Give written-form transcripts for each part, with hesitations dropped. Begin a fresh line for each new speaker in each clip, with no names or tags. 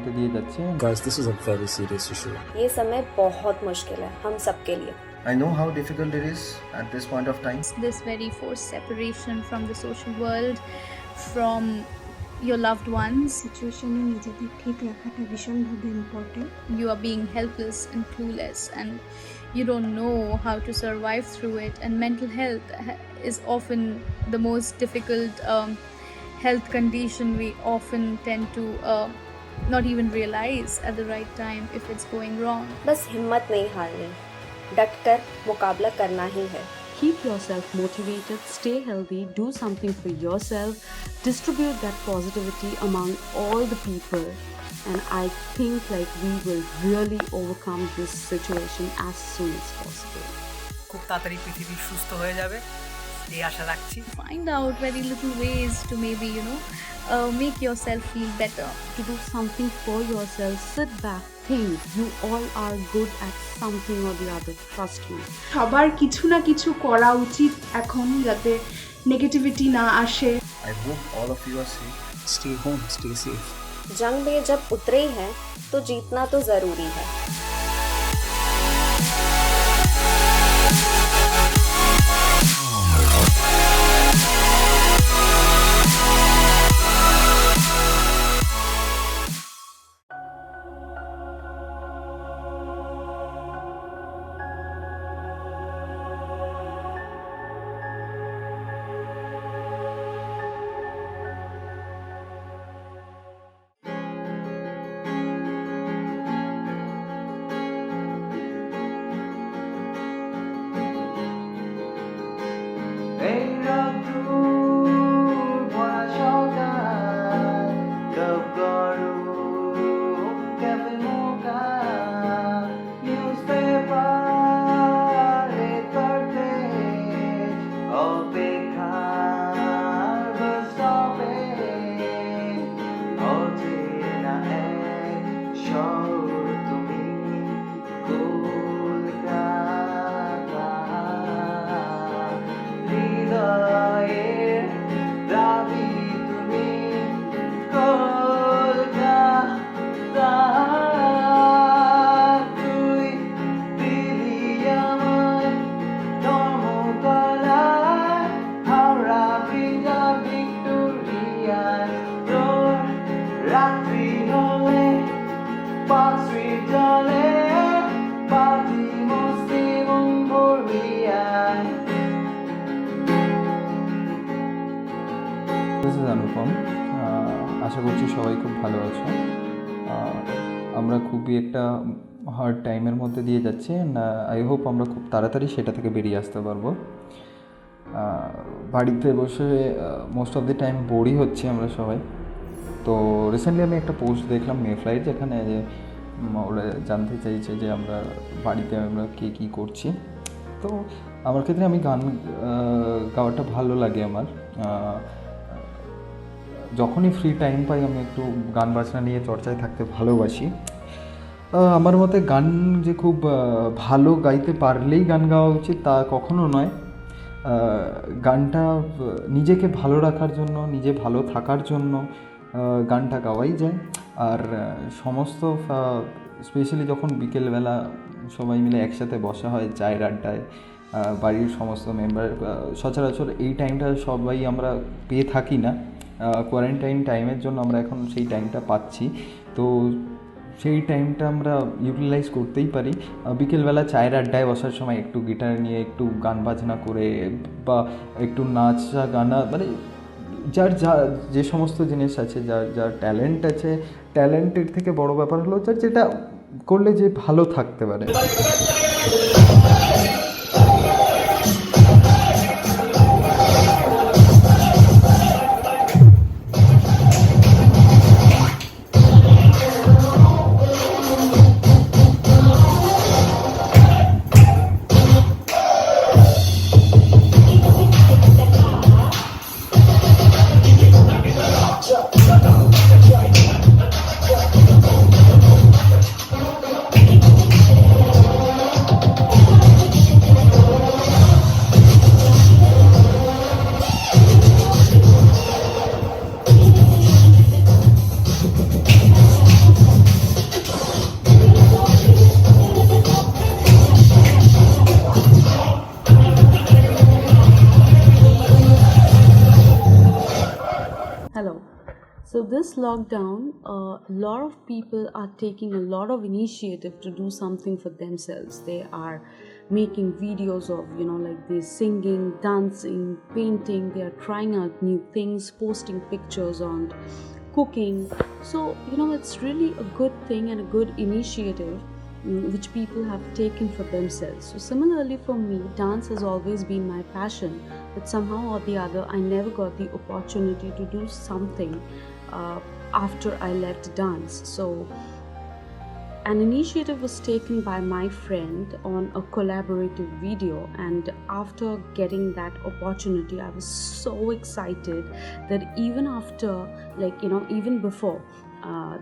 মধ্যে দিয়ে যাচ্ছে।
Guys, this is a very serious issue.
ये समय बहुत मुश्किल है हम सबके लिए।
I know how difficult it is at this point of time.
This very forced separation from the social world, from your loved ones.
সিচুয়েশনে নিজেদের ঠিক রাখাটা ভীষণভাবে important.
You are being helpless and clueless, and you don't know how to survive through it. And mental health is often the most difficult health condition. We often tend to not even realize at the right time if it's going wrong.
बस हिम्मत नहीं हारनी, डटकर मुकाबला करना ही है।
Keep yourself motivated, stay healthy, do something for yourself, distribute that positivity among all the people, and I think like we will really overcome this situation as soon as possible.
খুব তাড়াতাড়ি পৃথিবী সুস্থ হয়ে যাবে এই আশা রাখছি।
Find out very little ways to maybe make yourself feel better.
To do something for yourself, sit back, think. You all are good at something or the other, trust me.
সবার কিছু না কিছু করা উচিত এখন যাতে নেগেটিভিটি না আসে।
I hope all of you are safe.
Stay home, stay safe.
जंग में जब उतरे हैं तो जीतना तो जरूरी है।
This is অনুপম। আশা করছি সবাই খুব ভালো আছো। আমরা খুবই একটা হার্ড টাইমের মধ্যে দিয়ে যাচ্ছি, আই হোপ আমরা খুব তাড়াতাড়ি সেটা থেকে বেরিয়ে আসতে পারবো। বাড়িতে বসে মোস্ট অফ দি টাইম বোরই হচ্ছে আমরা সবাই। তো রিসেন্টলি আমি একটা পোস্ট দেখলাম মেফ্লাইট, যেখানে যে ওরা জানতে চাইছে যে আমরা বাড়িতে আমরা কে কী করছি। তো আমার ক্ষেত্রে আমি গান গাওয়াটা ভালো লাগে আমার। যখনই ফ্রি টাইম পাই আমি একটু গান বাজনা নিয়ে চর্চায় থাকতে ভালোবাসি। আমার মতে গান যে খুব ভালো গাইতে পারলেই গান গাওয়া উচিত তা কখনো নয়। গানটা নিজেকে ভালো রাখার জন্য, নিজে ভালো থাকার জন্য গানটা গাওয়াই যায়। আর সমস্ত স্পেশালি যখন বিকেলবেলা সবাই মিলে একসাথে বসা হয় চায়ের আড্ডায়, বাড়ির সমস্ত মেম্বার, সচরাচর এই টাইমটা সবাই আমরা পেয়ে থাকি না। কোয়ারেন্টাইন টাইমের জন্য আমরা এখন সেই টাইমটা পাচ্ছি। তো সেই টাইমটা আমরা ইউটিলাইজ করতেই পারি। বিকেলবেলা চায়ের আড্ডায় বসার সময় একটু গিটার নিয়ে একটু গান বাজনা করে বা একটু নাচা গানা, মানে যার যে সমস্ত জিনিস আছে, যার ট্যালেন্ট আছে, ট্যালেন্টের থেকে বড় ব্যাপার হলো যার যেটা করলে যে ভালো থাকতে পারে।
this lockdown, a lot of people are taking a lot of initiative to do something for themselves. They are making videos of, like this singing, dancing, painting. They are trying out new things, posting pictures on cooking. So, it's really a good thing and a good initiative which people have taken for themselves. So similarly for me, dance has always been my passion, but somehow or the other I never got the opportunity to do something after I left dance. So an initiative was taken by my friend on a collaborative video, and after getting that opportunity I was so excited that even after, even before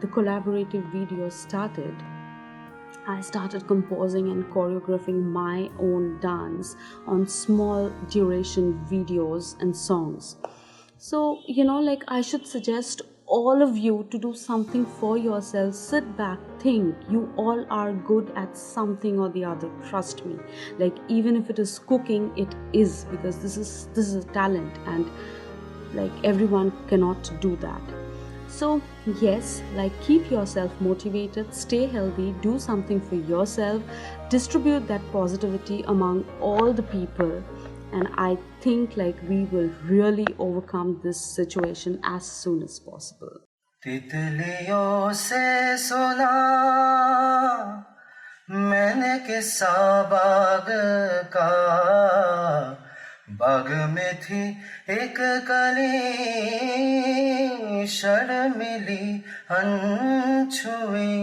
the collaborative video started, I started composing and choreographing my own dance on small duration videos and songs. So, I should suggest all of you to do something for yourself. Sit back, think. You all are good at something or the other, trust me. Even if it is cooking, it is, because this is a talent, and everyone cannot do that. So yes, keep yourself motivated, stay healthy, do something for yourself, distribute that positivity among all the people, and I think we will really overcome this situation as soon as possible.
तितलियों से सुना मैंने किस्सा बाग का, बाग में थी एक कली शर्मिली अनछुई,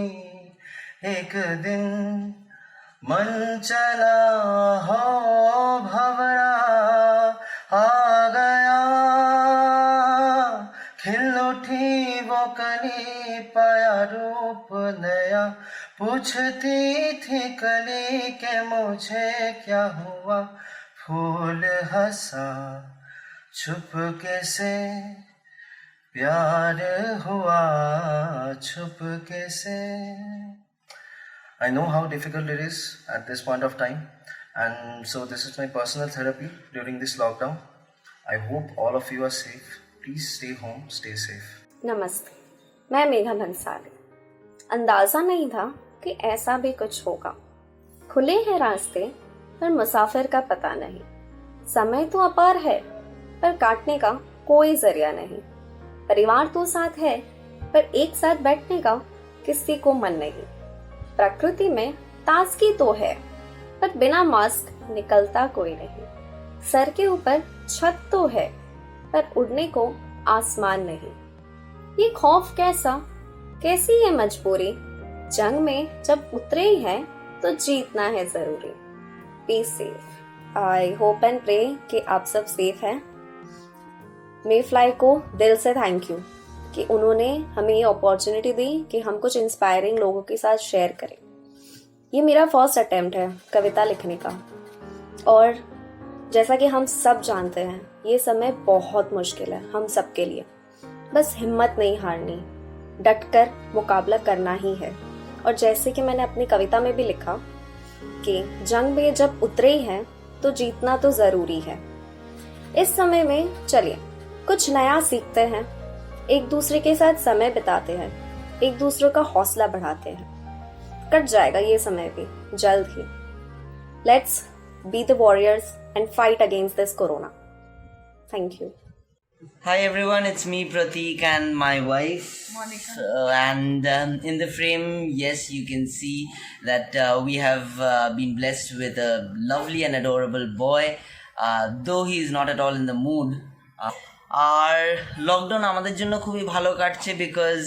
एक दिन मन चला हो भंवरा आ गया, खिल उठी वो कली पाया रूप नया, पूछती थी कली के मुझे क्या हुआ, फूल हंसा छुपके से, प्यार हुआ छुपके से. I know how difficult it is at this point of time, and so this is my personal therapy during this lockdown. I hope all of you are safe. Please stay home, stay safe.
नमस्ते, मैं मेघा भंसाली। अंदाज़ा नहीं था कि ऐसा भी कुछ होगा। खुले हैं रास्ते पर मुसाफिर का पता नहीं। समय तो अपार है पर काटने का कोई जरिया नहीं। परिवार तो साथ है पर एक साथ बैठने का किसी को मन नहीं। प्रकृति में ताजगी तो है पर बिना मास्क निकलता कोई नहीं। सर के ऊपर छत तो है पर उड़ने को आसमान नहीं। ये खौफ कैसा, कैसी ये मजबूरी, जंग में जब उतरे ही हैं तो जीतना है जरूरी। Be safe. I hope and pray कि आप सब सेफ हैं। मे फ्लाई को दिल से थैंक यू कि उन्होंने हमें ये अपॉर्चुनिटी दी कि हम कुछ इंस्पायरिंग लोगों के साथ शेयर करें। ये मेरा फर्स्ट अटेम्प्ट है कविता लिखने का, और जैसा कि हम सब जानते हैं ये समय बहुत मुश्किल है हम सबके लिए। बस हिम्मत नहीं हारनी, डटकर मुकाबला करना ही है। और जैसे कि मैंने अपनी कविता में भी लिखा कि जंग में जब उतरे ही हैं तो जीतना तो जरूरी है। इस समय में चलिए कुछ नया सीखते हैं, एक दूसरे के साथ समय बिताते हैं, एक दूसरे का हौसला बढ़ाते हैं। कट जाएगा ये समय भी जल्द ही। Let's be the warriors and fight against this corona. Thank you.
Hi everyone, it's me Pratik and my wife Monica. And in the frame, yes, you can see that we have been blessed with a lovely and adorable boy, though he is not at all in the mood. আর lockdown আমাদের জন্য খুবই ভালো কাটছে because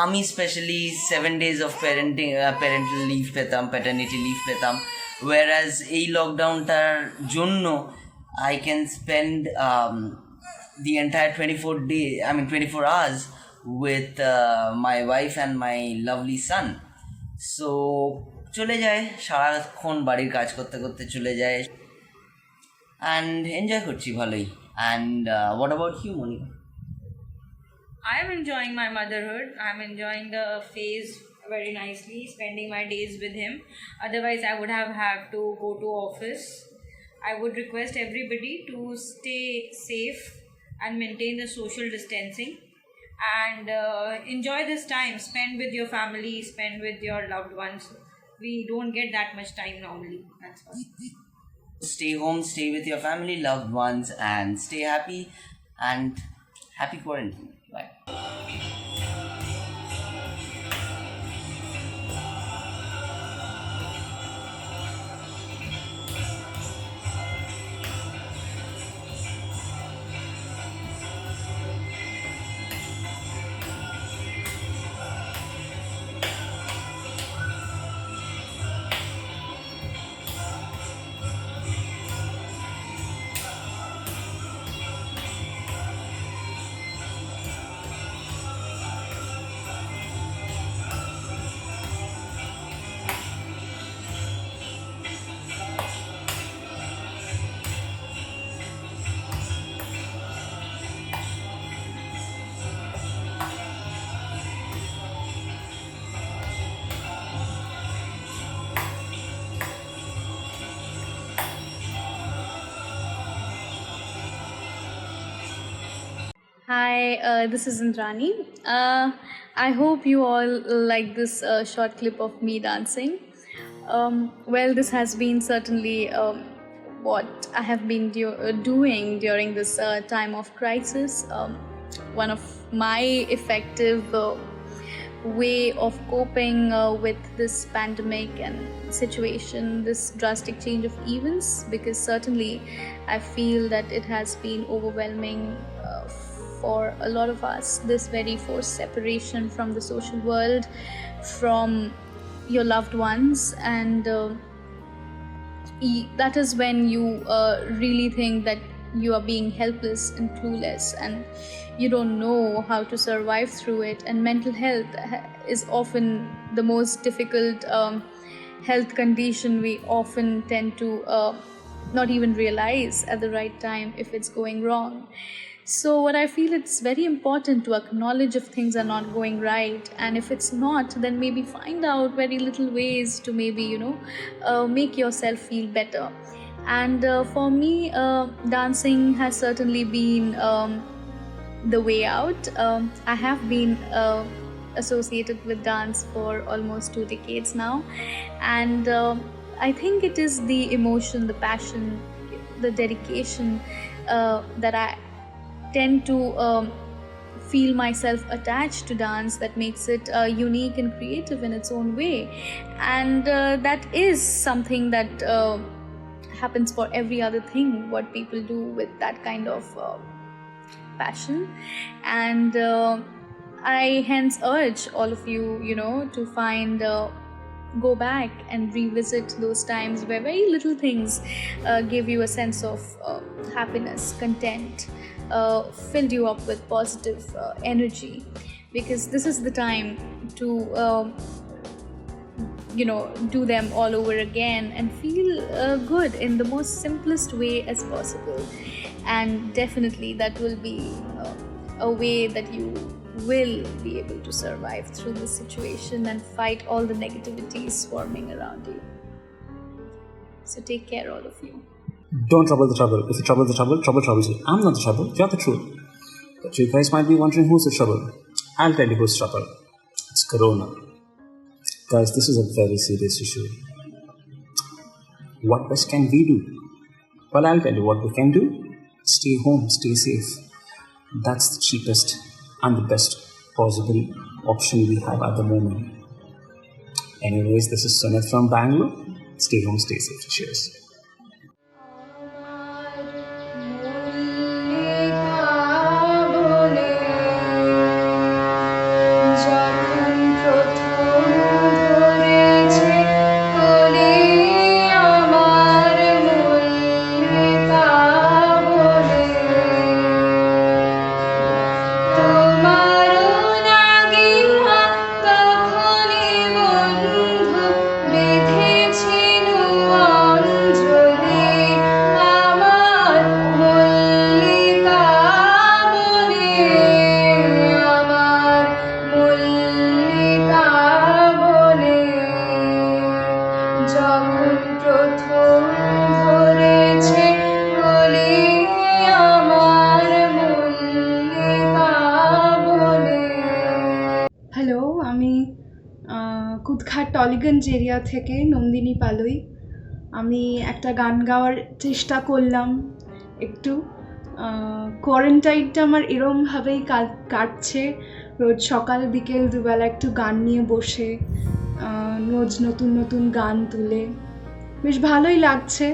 আমি specially 7 days of parental leave পেতাম, paternity leave পেতাম, whereas এই লকডাউনটার জন্য I can spend the entire 24 hours with my wife and my lovely son. So চলে যায় সারাক্ষণ বাড়ির কাজ করতে করতে চলে যায় and enjoy করছি ভালোই. And what about you, Monica?
I'm enjoying my motherhood. I'm enjoying the phase very nicely, spending my days with him. Otherwise I would have had to go to office. I would request everybody to stay safe and maintain the social distancing. and enjoy this time. Spend with your family, spend with your loved ones. We don't get that much time normally. That's all.
Stay home, stay with your family, loved ones, and stay happy and happy quarantine. Bye.
Hi, this is Indrani. I hope you all like this short clip of me dancing. Well, this has been certainly what I have been doing during this time of crisis. One of my effective way of coping with this pandemic and situation, this drastic change of events, because certainly I feel that it has been overwhelming for a lot of us, this very forced separation from the social world, from your loved ones, and that is when you really think that you are being helpless and clueless, and you don't know how to survive through it. And mental health is often the most difficult health condition we often tend to not even realize at the right time if it's going wrong. So what I feel, it's very important to acknowledge if things are not going right, and if it's not, then maybe find out very little ways to maybe make yourself feel better. And for me, dancing has certainly been the way out. I have been associated with dance for almost 2 decades now, and I think it is the emotion, the passion, the dedication that I tend to feel myself attached to dance that makes it unique and creative in its own way. And that is something that happens for every other thing what people do with that kind of passion. And I hence urge all of you, to find go back and revisit those times where very little things gave you a sense of happiness, content, filled you up with positive energy, because this is the time to do them all over again and feel good in the most simplest way as possible. And definitely that will be a way that you will be able to survive through this situation and fight all the negativity swarming around you. So take care, all of you.
Don't trouble the trouble. If you trouble the trouble, trouble troubles you. I'm not the trouble, you're the truth. But you guys might be wondering who's the trouble. I'll tell you who's trouble. It's Corona. Guys, this is a very serious issue. What best can we do? Well, I'll tell you what we can do. Stay home, stay safe. That's the cheapest and the best possible option we have at the moment. Anyways, this is Sunit from Bangalore. Stay home, stay safe. Cheers.
বেঁধেছিল অঞ্জ
Kudghat Tollygunge area থেকে নন্দিনী পালই। আমি একটা গান গাওয়ার চেষ্টা করলাম একটু। কোয়ারেন্টাইনটা আমার এরমভাবেই কাটছে, রোজ সকাল বিকেল দুবেলা একটু গান নিয়ে বসে রোজ নতুন নতুন গান তুলে বেশ ভালোই লাগছে।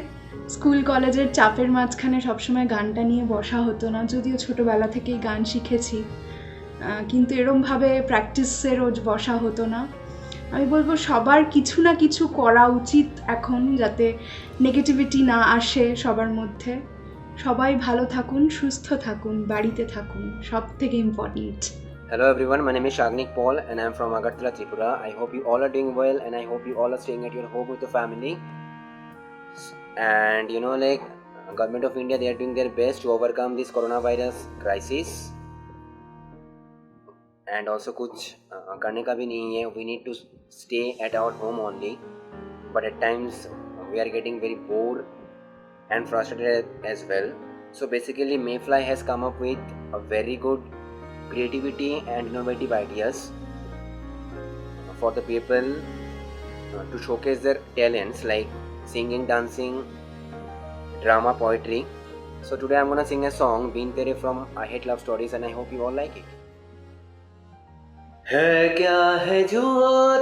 স্কুল কলেজের চাপের মাঝখানে সবসময় গানটা নিয়ে বসা হতো না, যদিও ছোটোবেলা থেকেই গান শিখেছি, কিন্তু এরমভাবে প্র্যাকটিসে রোজ বসা হতো না। আমি বলবো সবার কিছু না কিছু করা উচিত এখন, যাতে নেগেটিভিটি না আসে সবার মধ্যে। সবাই ভালো থাকুন, সুস্থ থাকুন, বাড়িতে থাকুন, সব থেকে important.
Hello everyone, my name is Shagnik Paul and I am from Agartala, Tripura. I hope you all are doing well and I hope you all are staying at your home with your family. And you know, like government of India, they are doing their best to overcome this coronavirus crisis. And also कुछ करने का भी नहीं है, we need to stay at our home only. But at times we are getting very bored and frustrated as well. So basically Mayfly has come up with a very good creativity and innovative ideas for the people to showcase their talents like singing, dancing, drama, poetry. So today I'm gonna sing a song Been Tere from I Hate Love Stories and I hope you all like it. है क्या है जो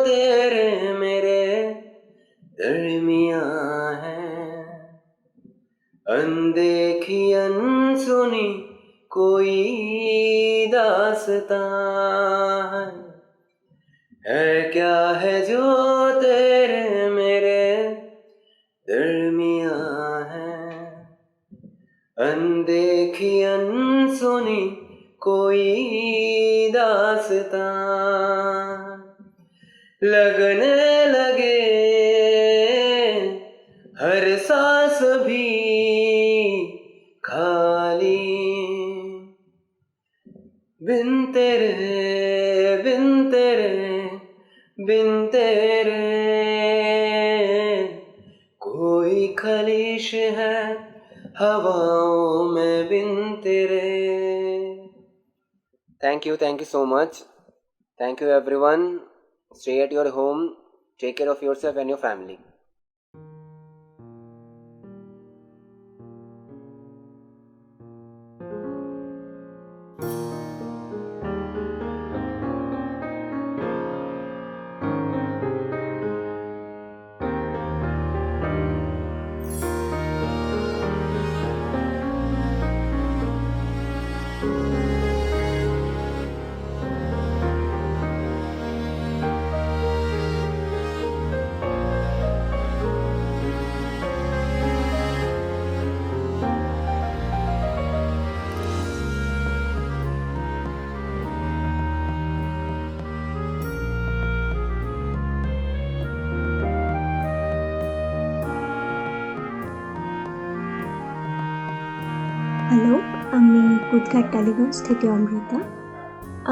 तेरे मेरे दरमियां है, अनदेखी अनसुनी कोई दास्तां है क्या है जो तेरे मेरे दरमियां है, अनदेखी अनसुनी कोई दास्तां लगने लगे हर सांस भी खाली, बिन तेरे बिन तेरे बिन तेरे कोई खलीश है हवाओं में बिन तेरे. Thank you so much. Thank you everyone. Stay at your home. Take care of yourself and your family.
Hello, আমি কুদঘাট টালিগঞ্জ থেকে অমৃতা।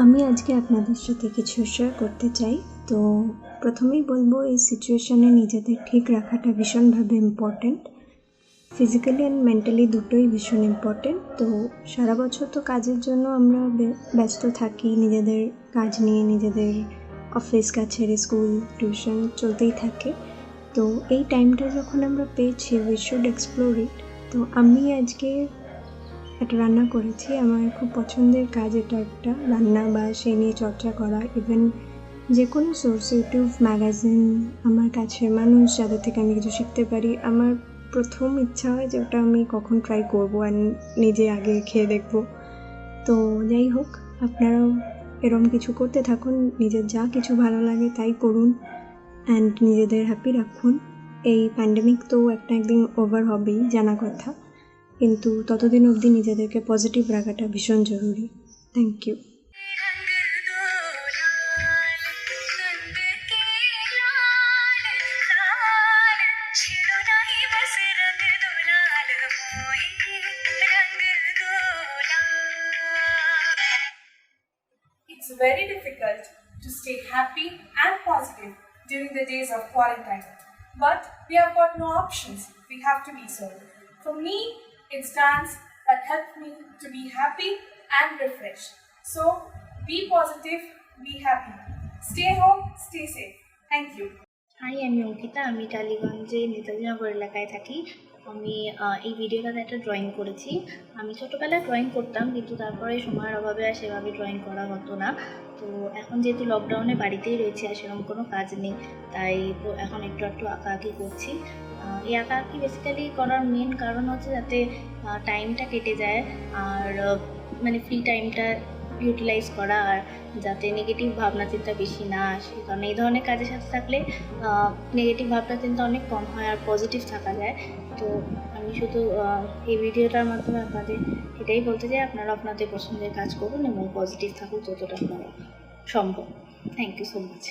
আমি আজকে আপনাদের সাথে কিছু শেয়ার করতে চাই। তো প্রথমেই বলবো, এই সিচুয়েশানে নিজেদের ঠিক রাখাটা ভীষণভাবে ইম্পর্ট্যান্ট। ফিজিক্যালি অ্যান্ড মেন্টালি দুটোই ভীষণ ইম্পর্ট্যান্ট। তো সারা বছর তো কাজের জন্য আমরা ব্যস্ত থাকি, নিজেদের কাজ নিয়ে, নিজেদের অফিস কাছারি, স্কুল, টিউশন চলতেই থাকে। তো এই টাইমটা যখন আমরা পেয়েছি, উই শুড এক্সপ্লোর ইট। তো আমি আজকে একটা রান্না করেছি। আমার খুব পছন্দের কাজ এটা, একটা রান্না বা সেই নিয়ে চর্চা করা। ইভেন যে কোনো সোর্স, ইউটিউব, ম্যাগাজিন, আমার কাছের মানুষ যাদের থেকে আমি কিছু শিখতে পারি, আমার প্রথম ইচ্ছা হয় যে ওটা আমি কখন ট্রাই করবো অ্যান্ড নিজে আগে খেয়ে দেখবো। তো যাই হোক, আপনারাও এরম কিছু করতে থাকুন, নিজের যা কিছু ভালো লাগে তাই করুন অ্যান্ড নিজেদের হ্যাপি রাখুন। এই প্যান্ডেমিক তো একদিন ওভার হবেই, জানা কথা, কিন্তু ততদিন অবধি নিজেদেরকে পজিটিভ রাখাটা ভীষণ জরুরি। Thank you.
It's very difficult to stay happy and positive during the days of quarantine, but we have got no options. We have to be so. For me, it's dance that helped me to be happy and refreshed. So, be positive, be happy. Stay home, stay safe. Thank you.
হাই, আমি অঙ্কিতা। আমি টালিগঞ্জে নেতাজিনগর এলাকায় থাকি। আমি এই ভিডিওটাতে একটা drawing করেছি। আমি ছোটোবেলায় ড্রয়িং করতাম, কিন্তু তারপরে সময়ের অভাবে আর সেভাবে ড্রয়িং করা হতো না। তো এখন যেহেতু লকডাউনে বাড়িতেই রয়েছি আর সেরকম কোনো কাজ নেই, তাই তো এখন একটু একটু আঁকাআঁকি করছি। এই আঁকাআঁকি বেসিক্যালি করার মেন কারণ হচ্ছে যাতে টাইমটা কেটে যায় আর মানে ফ্রি টাইমটা ইউটিলাইজ করা, আর যাতে নেগেটিভ ভাবনা চিন্তা বেশি না আসে। কারণ এই ধরনের কাজের সাথে থাকলে নেগেটিভ ভাবনা চিন্তা অনেক কম হয় আর পজিটিভ থাকা যায়। তো আমি শুধু এই ভিডিওটার মাধ্যমে আপনাদের এটাই বলতে চাই, আপনারা আপনাদের পছন্দের কাজ করুন এবং পজিটিভ থাকুন যতটা সম্ভব। Thank you so much.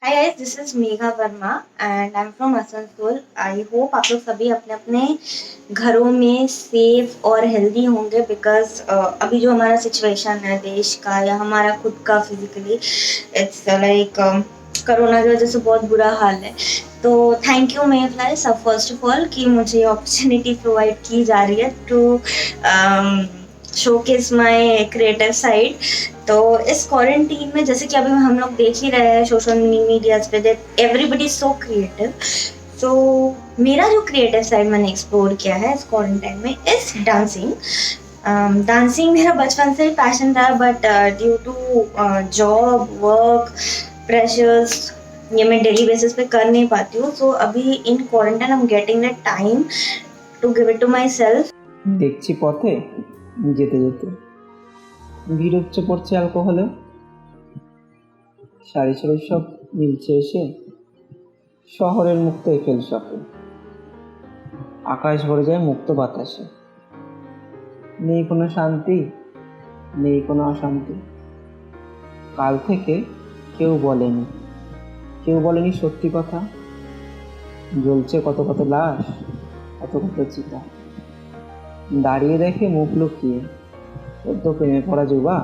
Hi guys, this is Megha Verma and I'm from Asansol. I hope आप लोग सभी अपने अपने घरों में सेफ और हेल्दी होंगे, बिकॉज अभी जो हमारा सिचुएशन है देश का या हमारा खुद का फिजिकली, इट्स लाइक कोरोना की वजह से बहुत बुरा हाल है। तो थैंक यू मेफ्लाइज फर्स्ट ऑफ ऑल कि मुझे अपॉर्चुनिटी प्रोवाइड की जा रही है to showcase my creative side. तो इस क्वारंटीन में जैसे कि अभी हम लोग देख ही रहे हैं सोशल मीडियाज पे दैट एवरीबडी सो क्रिएटिव। तो मेरा जो क्रिएटिव साइड मैंने एक्सप्लोर किया है इस क्वारंटाइन में इस डांसिंग। डांसिंग मेरा बचपन से ही पैशन था, but due to job work pressures ये मैं डेली बेसिस पे कर नहीं पाती हूँ। सो अभी in quarantine I am getting the time to give it to myself.
দেখছি পথে যেতে যেতে ভিড় উপচে পড়ছে অ্যালকোহলে, সারি সারি সব মিলছে এসে শহরের মুক্ত এফেল শপে, আকাশ ভরে যায় মুক্ত বাতাসে। নেই কোনো শান্তি, নেই কোনো অশান্তি। কাল থেকে কেউ বলেনি সত্যি কথা। জ্বলছে কত কত লাশ, কত কত চিতা। দাঁড়িয়ে দেখে মুখ লুকিয়ে সদ্য প্রেমে পড়া যুবা,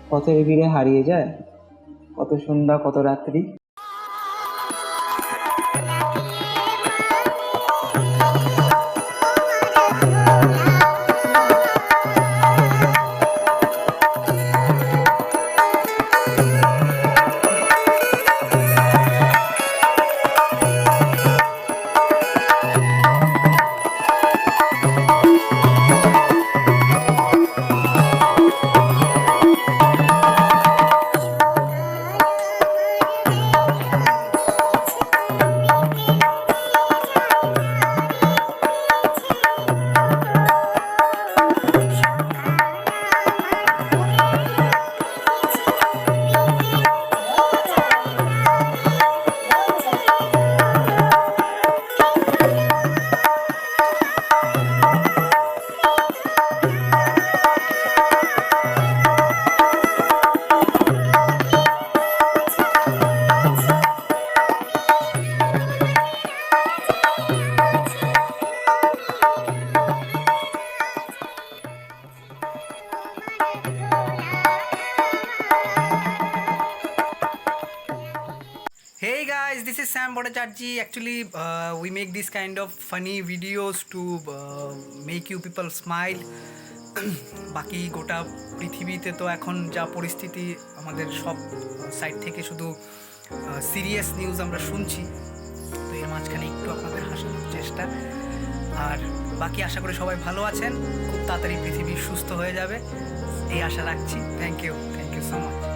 পথের ভিড়ে হারিয়ে যায় কত সন্ধ্যা কত রাত্রি।
Hey guys, this is Sam Bhattacharjee. Actually, we make this kind of funny videos to make you people smile. বাকি গোটা পৃথিবীতে তো এখন যা পরিস্থিতি, আমাদের সব সাইড থেকে শুধু সিরিয়াস নিউজ আমরা শুনছি। তো এর মাঝখানে একটু আপনাদের হাসানোর চেষ্টা। আর বাকি আশা করি সবাই ভালো আছেন, খুব তাড়াতাড়ি পৃথিবী সুস্থ হয়ে যাবে এই আশা রাখছি। Thank you so much.